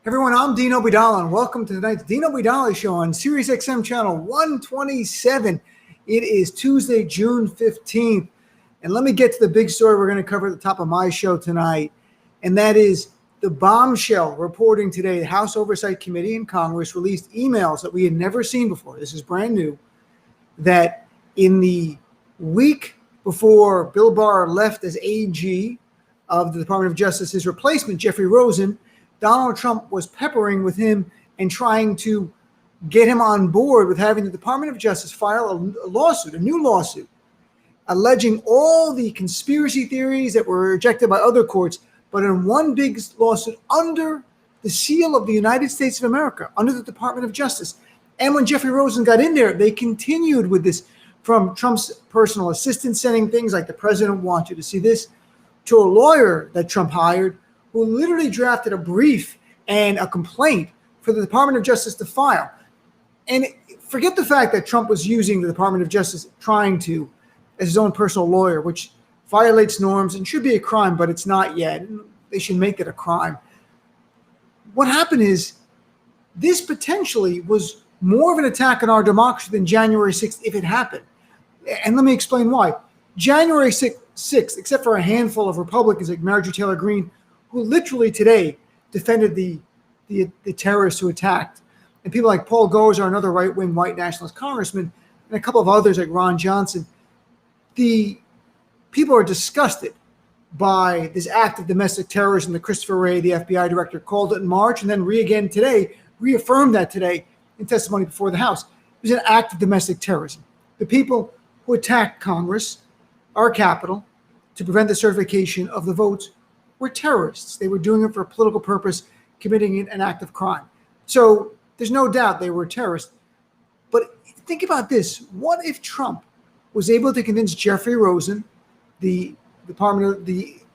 Everyone, I'm Dino Bidala, and welcome to tonight's Dino Bidala Show on Sirius XM Channel 127. It is Tuesday, June 15th, and let me get to the big story we're going to cover at the top of my show tonight, and that is the bombshell reporting today. The House Oversight Committee in Congress released emails that we had never seen before. This is brand new, that in the week before Bill Barr left as AG of the Department of Justice, his replacement, Jeffrey Rosen, Donald Trump was peppering with him and trying to get him on board with having the Department of Justice file a new lawsuit, alleging all the conspiracy theories that were rejected by other courts, but in one big lawsuit under the seal of the United States of America, under the Department of Justice. And when Jeffrey Rosen got in there, they continued with this, from Trump's personal assistant sending things like, the president wants you to see this, to a lawyer that Trump hired, who literally drafted a brief and a complaint for the Department of Justice to file. And forget the fact that Trump was using the Department of Justice trying to as his own personal lawyer, which violates norms and should be a crime, but it's not yet. They should make it a crime. What happened is this potentially was more of an attack on our democracy than January 6th if it happened. And let me explain why. January 6th, except for a handful of Republicans like Marjorie Taylor Greene, who literally today defended the terrorists who attacked, and people like Paul Gozer, another right-wing white nationalist congressman, and a couple of others like Ron Johnson, the people are disgusted by this act of domestic terrorism that Christopher Wray, the FBI director, called it in March, and then reaffirmed that today in testimony before the House. It was an act of domestic terrorism. The people who attacked Congress, our Capitol, to prevent the certification of the votes were terrorists. They were doing it for a political purpose, committing an act of crime. So there's no doubt they were terrorists. But think about this. What if Trump was able to convince Jeffrey Rosen, the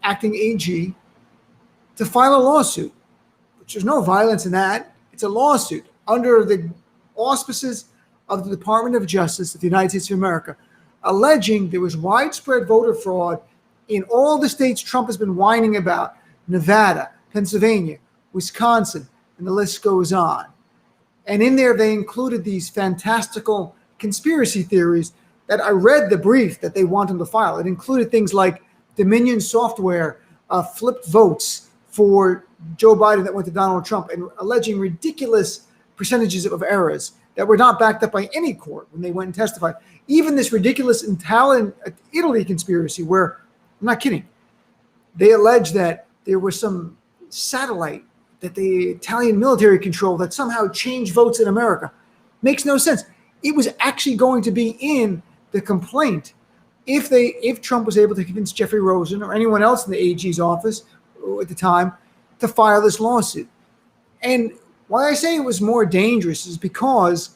acting AG, to file a lawsuit, which there's no violence in that. It's a lawsuit under the auspices of the Department of Justice of the United States of America, alleging there was widespread voter fraud in all the states Trump has been whining about: Nevada, Pennsylvania, Wisconsin, and the list goes on. And in there, they included these fantastical conspiracy theories that I read the brief that they want him to file. It included things like Dominion software flipped votes for Joe Biden that went to Donald Trump, and alleging ridiculous percentages of errors that were not backed up by any court when they went and testified. Even this ridiculous Italy conspiracy where, I'm not kidding, they allege that there was some satellite that the Italian military controlled that somehow changed votes in America. Makes no sense. It was actually going to be in the complaint if Trump was able to convince Jeffrey Rosen or anyone else in the AG's office at the time to file this lawsuit. And why I say it was more dangerous is because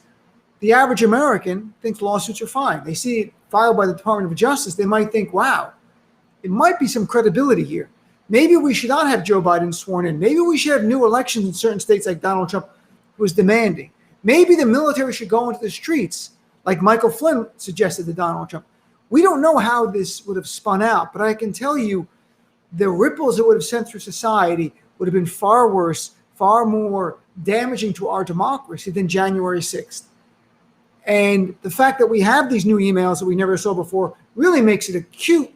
the average American thinks lawsuits are fine. They see it filed by the Department of Justice. They might think, wow, it might be some credibility here. Maybe we should not have Joe Biden sworn in. Maybe we should have new elections in certain states like Donald Trump was demanding. Maybe the military should go into the streets like Michael Flynn suggested to Donald Trump. We don't know how this would have spun out, but I can tell you the ripples it would have sent through society would have been far worse, far more damaging to our democracy than January 6th. And the fact that we have these new emails that we never saw before really makes it acute,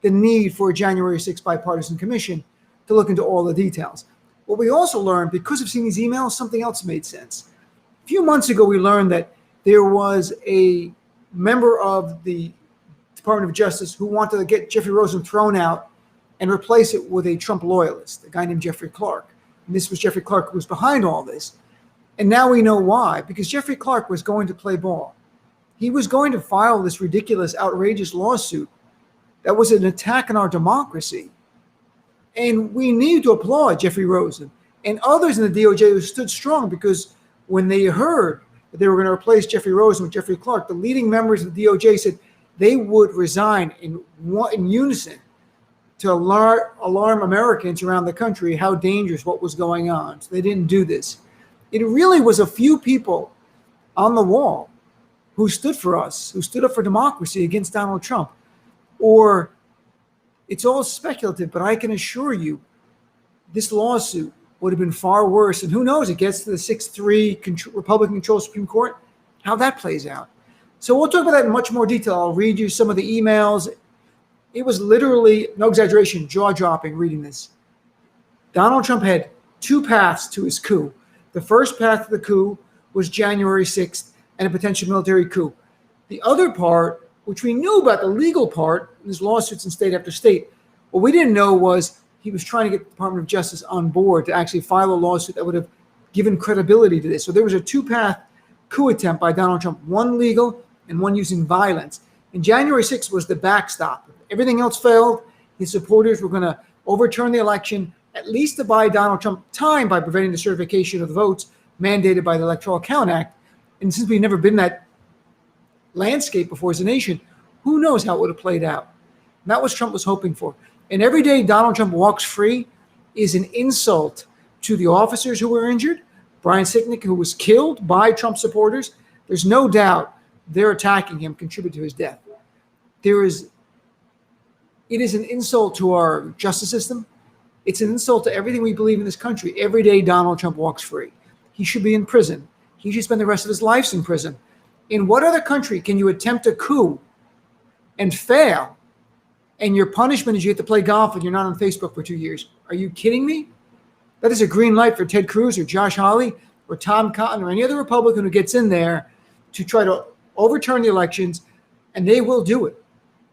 the need for a January 6th bipartisan commission to look into all the details. What we also learned, because of seeing these emails, something else made sense. A few months ago, we learned that there was a member of the Department of Justice who wanted to get Jeffrey Rosen thrown out and replace it with a Trump loyalist, a guy named Jeffrey Clark. And this was Jeffrey Clark who was behind all this. And now we know why, because Jeffrey Clark was going to play ball. He was going to file this ridiculous, outrageous lawsuit that was an attack on our democracy. And we need to applaud Jeffrey Rosen and others in the DOJ who stood strong, because when they heard that they were going to replace Jeffrey Rosen with Jeffrey Clark, the leading members of the DOJ said they would resign in unison to alarm Americans around the country how dangerous what was going on. So they didn't do this. It really was a few people on the wall who stood for us, who stood up for democracy against Donald Trump. Or it's all speculative, but I can assure you this lawsuit would have been far worse. And who knows, it gets to the 6-3 Republican-controlled Supreme Court, how that plays out. So we'll talk about that in much more detail. I'll read you some of the emails. It was literally, no exaggeration, jaw-dropping reading this. Donald Trump had two paths to his coup. The first path to the coup was January 6th and a potential military coup. The other part, which we knew about, the legal part, there's lawsuits in state after state. What we didn't know was he was trying to get the Department of Justice on board to actually file a lawsuit that would have given credibility to this. So there was a two-path coup attempt by Donald Trump, one legal and one using violence. And January 6th was the backstop. If everything else failed, his supporters were going to overturn the election, at least to buy Donald Trump time by preventing the certification of the votes mandated by the Electoral Count Act. And since we've never been in that landscape before as a nation, who knows how it would have played out. And that was Trump was hoping for. And every day Donald Trump walks free is an insult to the officers who were injured, Brian Sicknick, who was killed by Trump supporters. There's no doubt they're attacking him, contribute to his death. It is an insult to our justice system. It's an insult to everything we believe in this country. Every day Donald Trump walks free. He should be in prison. He should spend the rest of his life in prison. In what other country can you attempt a coup and fail, and your punishment is you have to play golf and you're not on Facebook for 2 years? Are you kidding me? That is a green light for Ted Cruz or Josh Hawley or Tom Cotton or any other Republican who gets in there to try to overturn the elections, and they will do it.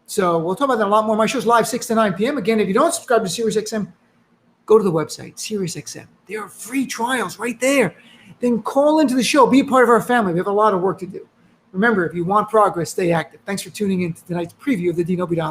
So we'll talk about that a lot more. My show's live 6 to 9 p.m. Again, if you don't subscribe to SiriusXM, go to the website, SiriusXM. There are free trials right there. Then call into the show. Be a part of our family. We have a lot of work to do. Remember, if you want progress, stay active. Thanks for tuning in to tonight's preview of the Dino Bidala.